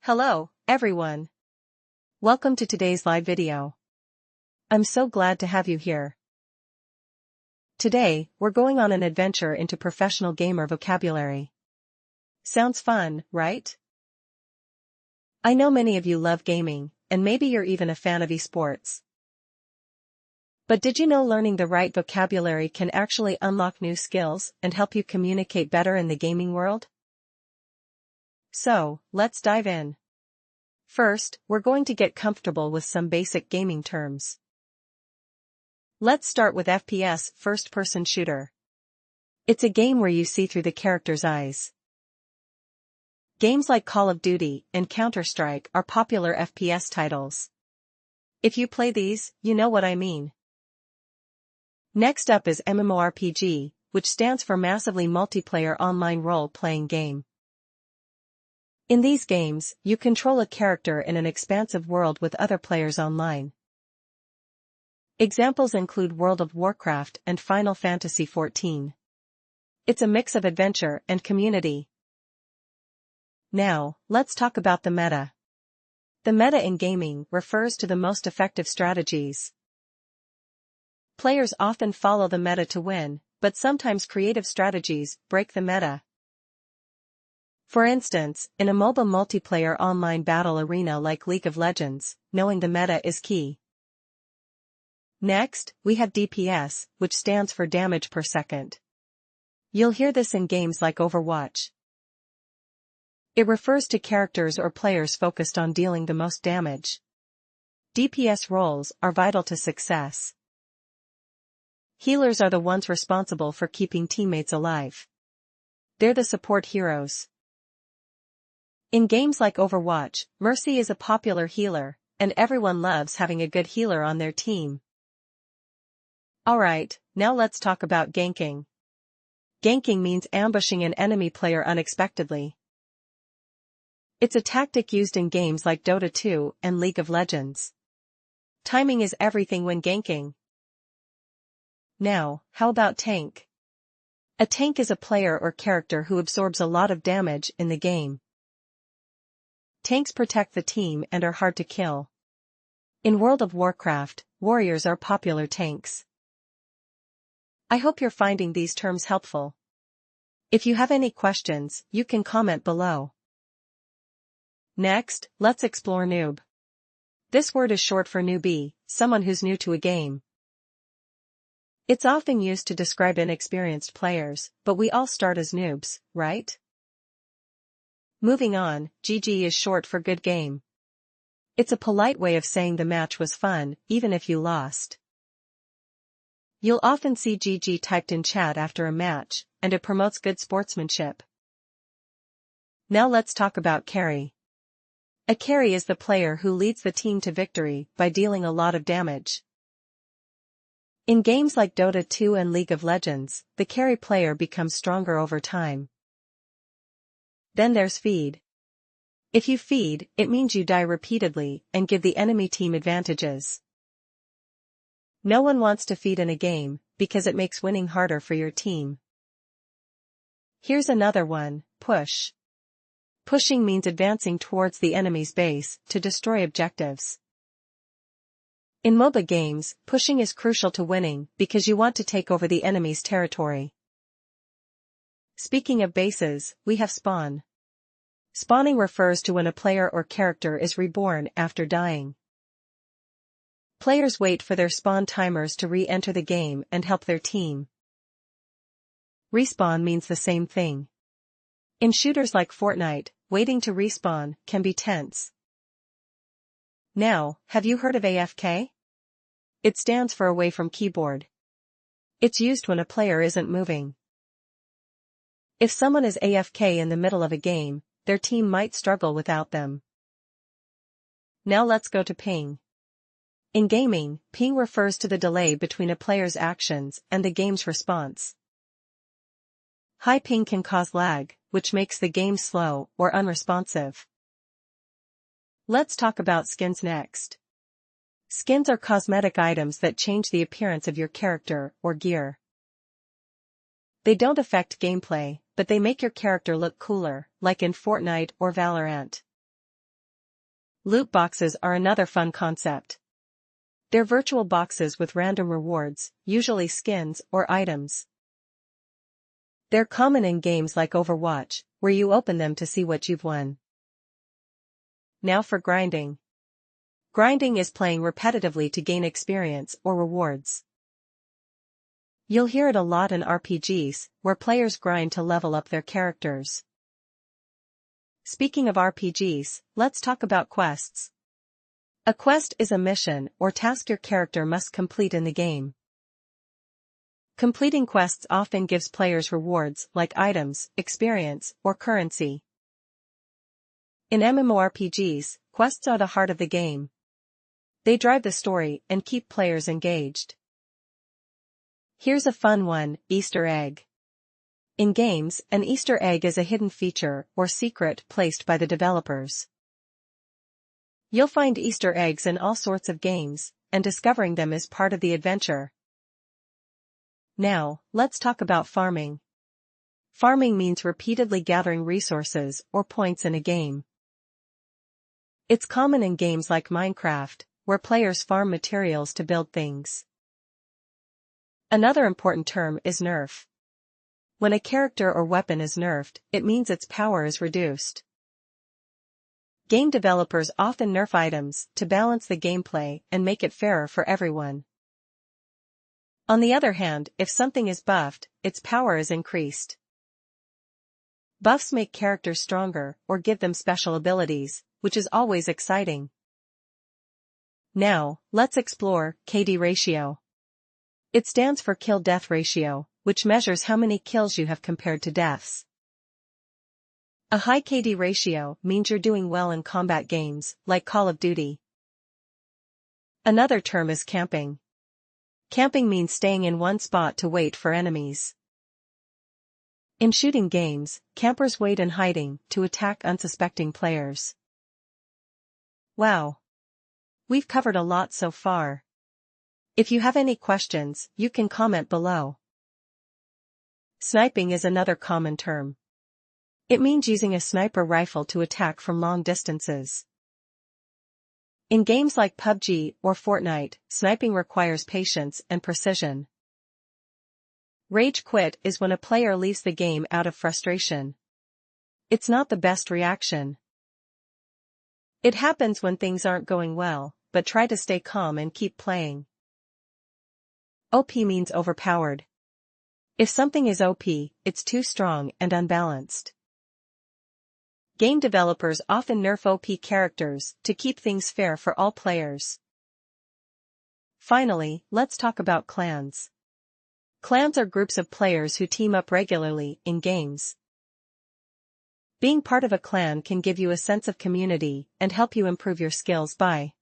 Hello, everyone. Welcome to today's live video. I'm so glad to have you here. Today, we're going on an adventure into professional gamer vocabulary. Sounds fun, right? I know many of you love gaming, and maybe you're even a fan of esports. But did you know learning the right vocabulary can actually unlock new skills and help you communicate better in the gaming world? So, let's dive in. First, we're going to get comfortable with some basic gaming terms. Let's start with FPS, first-person shooter. It's a game where you see through the character's eyes. Games like Call of Duty and Counter-Strike are popular FPS titles. If you play these, you know what I mean. Next up is MMORPG, which stands for Massively Multiplayer Online Role-Playing Game. In these games, you control a character in an expansive world with other players online. Examples include World of Warcraft and Final Fantasy XIV. It's a mix of adventure and community. Now, let's talk about the meta. The meta in gaming refers to the most effective strategies. Players often follow the meta to win, but sometimes creative strategies break the meta. For instance, in a mobile multiplayer online battle arena like League of Legends, knowing the meta is key. Next, we have DPS, which stands for damage per second. You'll hear this in games like Overwatch. It refers to characters or players focused on dealing the most damage. DPS roles are vital to success. Healers are the ones responsible for keeping teammates alive. They're the support heroes. In games like Overwatch, Mercy is a popular healer, and everyone loves having a good healer on their team. Alright, now let's talk about ganking. Ganking means ambushing an enemy player unexpectedly. It's a tactic used in games like Dota 2 and League of Legends. Timing is everything when ganking. Now, how about tank? A tank is a player or character who absorbs a lot of damage in the game. Tanks protect the team and are hard to kill. In World of Warcraft, warriors are popular tanks. I hope you're finding these terms helpful. If you have any questions, you can comment below. Next, let's explore noob. This word is short for newbie, someone who's new to a game. It's often used to describe inexperienced players, but we all start as noobs, right? Moving on, GG is short for good game. It's a polite way of saying the match was fun, even if you lost. You'll often see GG typed in chat after a match, and it promotes good sportsmanship. Now let's talk about carry. A carry is the player who leads the team to victory by dealing a lot of damage. In games like Dota 2 and League of Legends, the carry player becomes stronger over time. Then there's feed. If you feed, it means you die repeatedly and give the enemy team advantages. No one wants to feed in a game, because it makes winning harder for your team. Here's another one, push. Pushing means advancing towards the enemy's base to destroy objectives. In MOBA games, pushing is crucial to winning because you want to take over the enemy's territory. Speaking of bases, we have spawn. Spawning refers to when a player or character is reborn after dying. Players wait for their spawn timers to re-enter the game and help their team. Respawn means the same thing. In shooters like Fortnite, waiting to respawn can be tense. Now, have you heard of AFK? It stands for away from keyboard. It's used when a player isn't moving. If someone is AFK in the middle of a game, their team might struggle without them. Now let's go to ping. In gaming, ping refers to the delay between a player's actions and the game's response. High ping can cause lag, which makes the game slow or unresponsive. Let's talk about skins next. Skins are cosmetic items that change the appearance of your character or gear. They don't affect gameplay, but they make your character look cooler, like in Fortnite or Valorant. Loot boxes are another fun concept. They're virtual boxes with random rewards, usually skins or items. They're common in games like Overwatch, where you open them to see what you've won. Now for grinding. Grinding is playing repetitively to gain experience or rewards. You'll hear it a lot in RPGs, where players grind to level up their characters. Speaking of RPGs, let's talk about quests. A quest is a mission or task your character must complete in the game. Completing quests often gives players rewards like items, experience, or currency. In MMORPGs, quests are the heart of the game. They drive the story and keep players engaged. Here's a fun one, Easter egg. In games, an Easter egg is a hidden feature or secret placed by the developers. You'll find Easter eggs in all sorts of games, and discovering them is part of the adventure. Now, let's talk about farming. Farming means repeatedly gathering resources or points in a game. It's common in games like Minecraft, where players farm materials to build things. Another important term is nerf. When a character or weapon is nerfed, it means its power is reduced. Game developers often nerf items to balance the gameplay and make it fairer for everyone. On the other hand, if something is buffed, its power is increased. Buffs make characters stronger or give them special abilities, which is always exciting. Now, let's explore KD ratio. It stands for kill-death ratio, which measures how many kills you have compared to deaths. A high KD ratio means you're doing well in combat games, like Call of Duty. Another term is camping. Camping means staying in one spot to wait for enemies. In shooting games, campers wait in hiding to attack unsuspecting players. Wow! We've covered a lot so far. If you have any questions, you can comment below. Sniping is another common term. It means using a sniper rifle to attack from long distances. In games like PUBG or Fortnite, sniping requires patience and precision. Rage quit is when a player leaves the game out of frustration. It's not the best reaction. It happens when things aren't going well, but try to stay calm and keep playing. OP means overpowered. If something is OP, it's too strong and unbalanced. Game developers often nerf OP characters to keep things fair for all players. Finally, let's talk about clans. Clans are groups of players who team up regularly in games. Being part of a clan can give you a sense of community and help you improve your skills by